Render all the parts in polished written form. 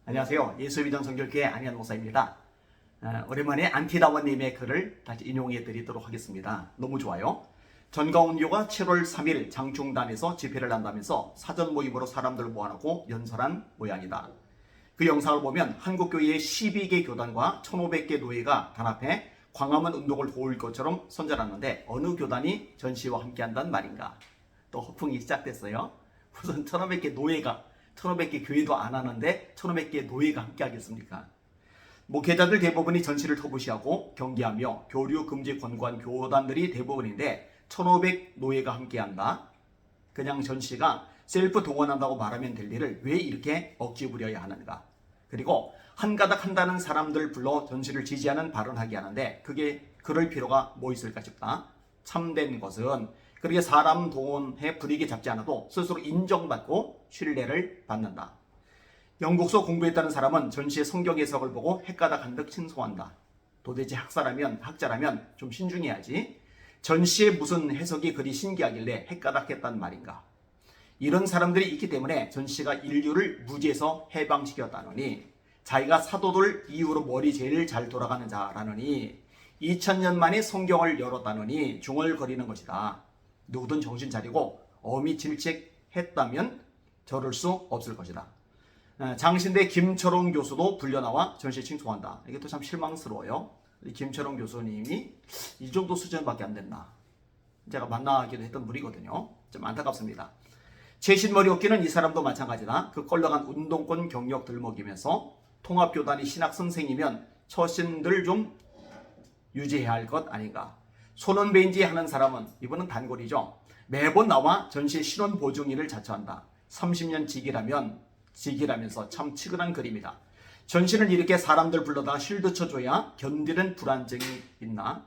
안녕하세요. 예수비전 성결교회 안희한 목사입니다. 오랜만에 안티다원님의 글을 다시 인용해 드리도록 하겠습니다. 너무 좋아요. 전가운교가 7월 3일 장충단에서 집회를 한다면서 사전 모임으로 사람들을 모아놓고 연설한 모양이다. 그 영상을 보면 한국교회의 12개 교단과 1500개 노예가 단합해 광화문 운동을 도울 것처럼 선전하는데 어느 교단이 전시와 함께한다는 말인가? 또 허풍이 시작됐어요. 무슨 1500개 노예가 1500개 교회도 안 하는데 1500개 노예가 함께 하겠습니까? 목회자들 대부분이 전시를 터부시하고 경계하며 교류 금지 권고한 교단들이 대부분인데 1500 노예가 함께 한다. 그냥 전시가 셀프 동원한다고 말하면 될 일을 왜 이렇게 억지 부려야 하는가? 그리고 한가닥 한다는 사람들 불러 전시를 지지하는 발언하게 하는데 그게 그럴 필요가 뭐 있을까 싶다. 참된 것은 그렇게 사람 동원해 분위기 잡지 않아도 스스로 인정받고 신뢰를 받는다. 영국서 공부했다는 사람은 전시의 성경 해석을 보고 헷가닥 한듯 칭송한다. 도대체 학자라면 좀 신중해야지. 전시의 무슨 해석이 그리 신기하길래 헷가닥 했단 말인가. 이런 사람들이 있기 때문에 전시가 인류를 무지에서 해방시켰다느니 자기가 사도들 이후로 머리 제일 잘 돌아가는 자라느니 2000년 만에 성경을 열었다느니 중얼거리는 것이다. 누구든 정신 차리고 엄히 질책했다면 저럴 수 없을 것이다. 장신대 김철웅 교수도 불려나와 전시에 칭송한다. 이게 또 참 실망스러워요. 김철웅 교수님이 이 정도 수준밖에 안 됐나. 제가 만나기도 했던 분이거든요. 좀 안타깝습니다. 최신머리 없기는 이 사람도 마찬가지다. 그 껄렁한 운동권 경력 들먹이면서 통합교단이 신학 선생이면 처신들 좀 유지해야 할 것 아닌가. 손원배인지 하는 사람은 이분은 단골이죠. 매번 나와 전시 신원 보증일을 자처한다. 30년 직이라면서 참 치근한 그림이다. 전시는 이렇게 사람들 불러다 쉴드 쳐줘야 견디는 불안증이 있나?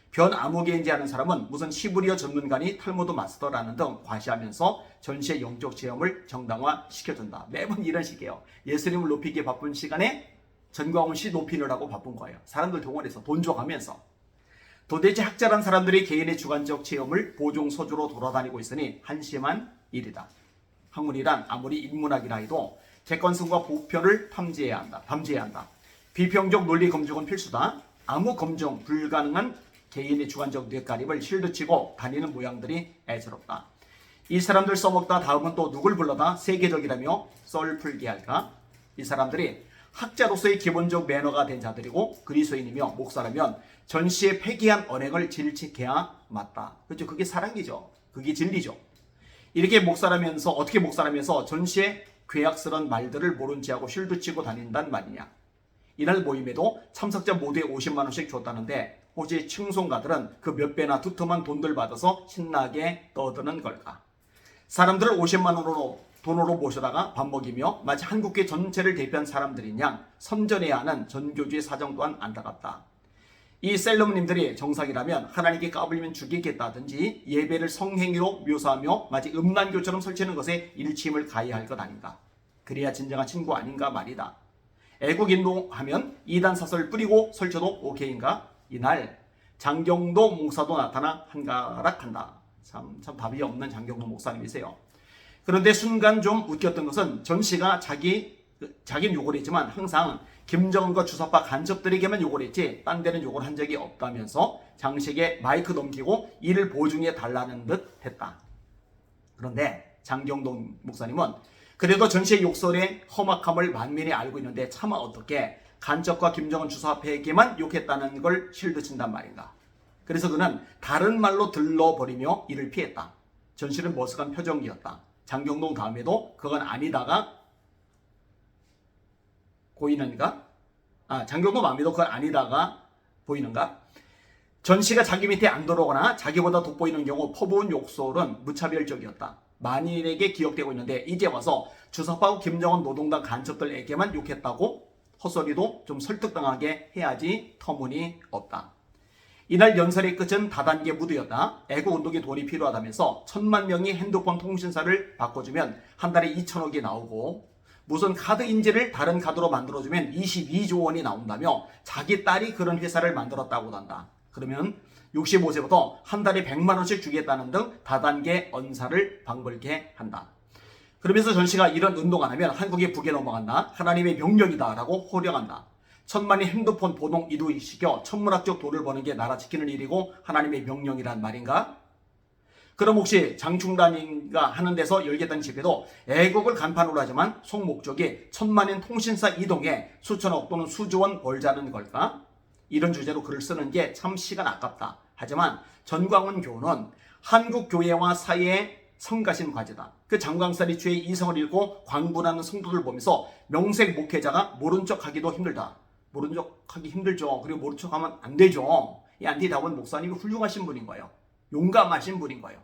변 아무개인지 하는 사람은 무슨 히브리어 전문가니 탈무드 마스터라는 등 과시하면서 전시의 영적 체험을 정당화시켜준다. 매번 이런 식이에요. 예수님을 높이기에 바쁜 시간에 전광훈 씨 높이느라고 바쁜 거예요. 사람들 동원해서 돈 줘가면서. 도대체 학자란 사람들이 개인의 주관적 체험을 보증서주로 돌아다니고 있으니 한심한 일이다. 학문이란 아무리 인문학이라 해도 객관성과 보편을 밤지해야 한다. 비평적 논리 검증은 필수다. 아무 검증 불가능한 개인의 주관적 뇌가림을 실드치고 다니는 모양들이 애스럽다. 이 사람들 써먹다 다음은 또 누굴 불러다 세계적이라며 썰풀게 할까? 이 사람들이 학자로서의 기본적 매너가 된 자들이고 그리스도인이며 목사라면 전시에 폐기한 언행을 질책해야 맞다. 그렇죠? 그게 사랑이죠. 그게 진리죠. 이렇게 목사라면서 어떻게 목사라면서 전시에 괴악스러운 말들을 모른 체하고 쉴드치고 다닌단 말이냐. 이날 모임에도 참석자 모두에 50만 원씩 줬다는데 혹시 칭송가들은 그 몇 배나 두툼한 돈들 받아서 신나게 떠드는 걸까? 사람들을 50만 원으로 돈으로 모셔다가 밥 먹이며 마치 한국교회 전체를 대표한 사람들인 양 선전해야 하는 전교주의 사정 또한 안타깝다. 이 셀럽님들이 정상이라면 하나님께 까불면 죽이겠다든지 예배를 성행위로 묘사하며 마치 음란교처럼 설치는 것에 일침을 가해야 할 것 아닌가. 그래야 진정한 친구 아닌가 말이다. 애국인동하면 이단 사설 뿌리고 설쳐도 오케이인가? 이날 장경도 목사도 나타나 한가락한다. 참 답이 없는 장경도 목사님이세요. 그런데 순간 좀 웃겼던 것은 전시가 자기는 욕을 했지만 항상 김정은과 주사파 간첩들에게만 욕을 했지 딴 데는 욕을 한 적이 없다면서 장식에 마이크 넘기고 이를 보증해 달라는 듯 했다. 그런데 장경동 목사님은 그래도 전시의 욕설의 험악함을 만면에 알고 있는데 차마 어떻게 간첩과 김정은 주사파에게만 욕했다는 걸 실드친단 말인가. 그래서 그는 다른 말로 들러버리며 이를 피했다. 전시는 머쓱한 표정이었다. 장경동 다음에도 그건 아니다가 보이는가? 장경동 마음에도 그건 아니다가 보이는가? 전시가 자기 밑에 안 들어오거나 자기보다 돋보이는 경우 퍼부은 욕설은 무차별적이었다. 만인에게 기억되고 있는데 이제 와서 주사파와 김정은 노동당 간첩들에게만 욕했다고 헛소리도 좀 설득당하게 해야지 터무니없다. 이날 연설의 끝은 다단계 무드였다. 애국운동에 돈이 필요하다면서 1000만 명이 핸드폰 통신사를 바꿔주면 한 달에 2천억이 나오고 무슨 카드 인지를 다른 카드로 만들어주면 22조 원이 나온다며 자기 딸이 그런 회사를 만들었다고 한다. 그러면 65세부터 한 달에 100만 원씩 주겠다는 등 다단계 언사를 방불케 한다. 그러면서 전시가 이런 운동 안 하면 한국이 북에 넘어간다. 하나님의 명령이다 라고 호령한다. 천만이 핸드폰 보동 이두시켜 천문학적 돈을 버는 게 나라 지키는 일이고 하나님의 명령이란 말인가? 그럼 혹시 장충단인가 하는 데서 열겠다는 집회도 애국을 간판으로 하지만 속 목적이 천만인 통신사 이동에 수천억 또는 수조원 벌자는 걸까? 이런 주제로 글을 쓰는 게 참 시간 아깝다. 하지만 전광훈 교우는 한국 교회와 사회의 성가신 과제다. 그 장광살이 주의 이성을 읽고 광분하는 성도들 보면서 명색 목회자가 모른 척 하기도 힘들다. 모른 척 하기 힘들죠. 그리고 모른 척 하면 안 되죠. 이 안티다원 목사님이 훌륭하신 분인 거예요. 용감하신 분인 거예요.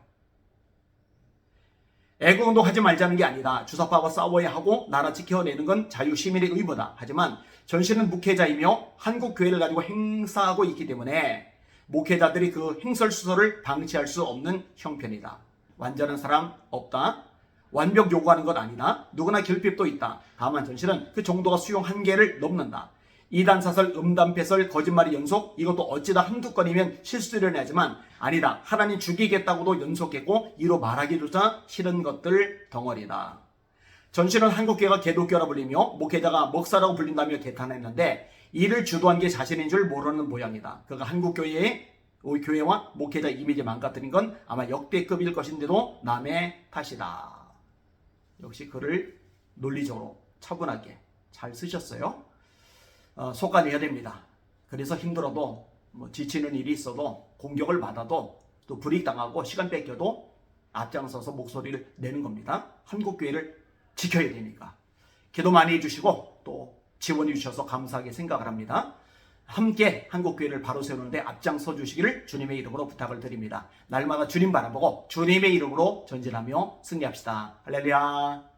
애국운동 하지 말자는 게 아니다. 주사파와 싸워야 하고 나라 지켜내는 건 자유시민의 의무다. 하지만 전시는 목회자이며 한국교회를 가지고 행사하고 있기 때문에 목회자들이 그 행설수설을 방치할 수 없는 형편이다. 완전한 사람 없다. 완벽 요구하는 것 아니다. 누구나 결핍도 있다. 다만 전시는 그 정도가 수용 한계를 넘는다. 이단사설, 음담패설, 거짓말이 연속, 이것도 어찌다 한두 건이면 실수를 하지만 아니다. 하나님 죽이겠다고도 연속했고 이로 말하기조차 싫은 것들 덩어리다. 전시는 한국교회가 개독교라 불리며 목회자가 먹사라고 불린다며 개탄했는데 이를 주도한 게 자신인 줄 모르는 모양이다. 그가 한국교회의 교회와 목회자 이미지 망가뜨린 건 아마 역대급일 것인데도 남의 탓이다. 역시 글을 논리적으로 차분하게 잘 쓰셨어요. 속간해야 됩니다. 그래서 힘들어도 지치는 일이 있어도 공격을 받아도 또 불이익당하고 시간 뺏겨도 앞장서서 목소리를 내는 겁니다. 한국교회를 지켜야 되니까. 기도 많이 해주시고 또 지원해 주셔서 감사하게 생각을 합니다. 함께 한국교회를 바로 세우는데 앞장서 주시기를 주님의 이름으로 부탁을 드립니다. 날마다 주님 바라보고 주님의 이름으로 전진하며 승리합시다. 할렐루야.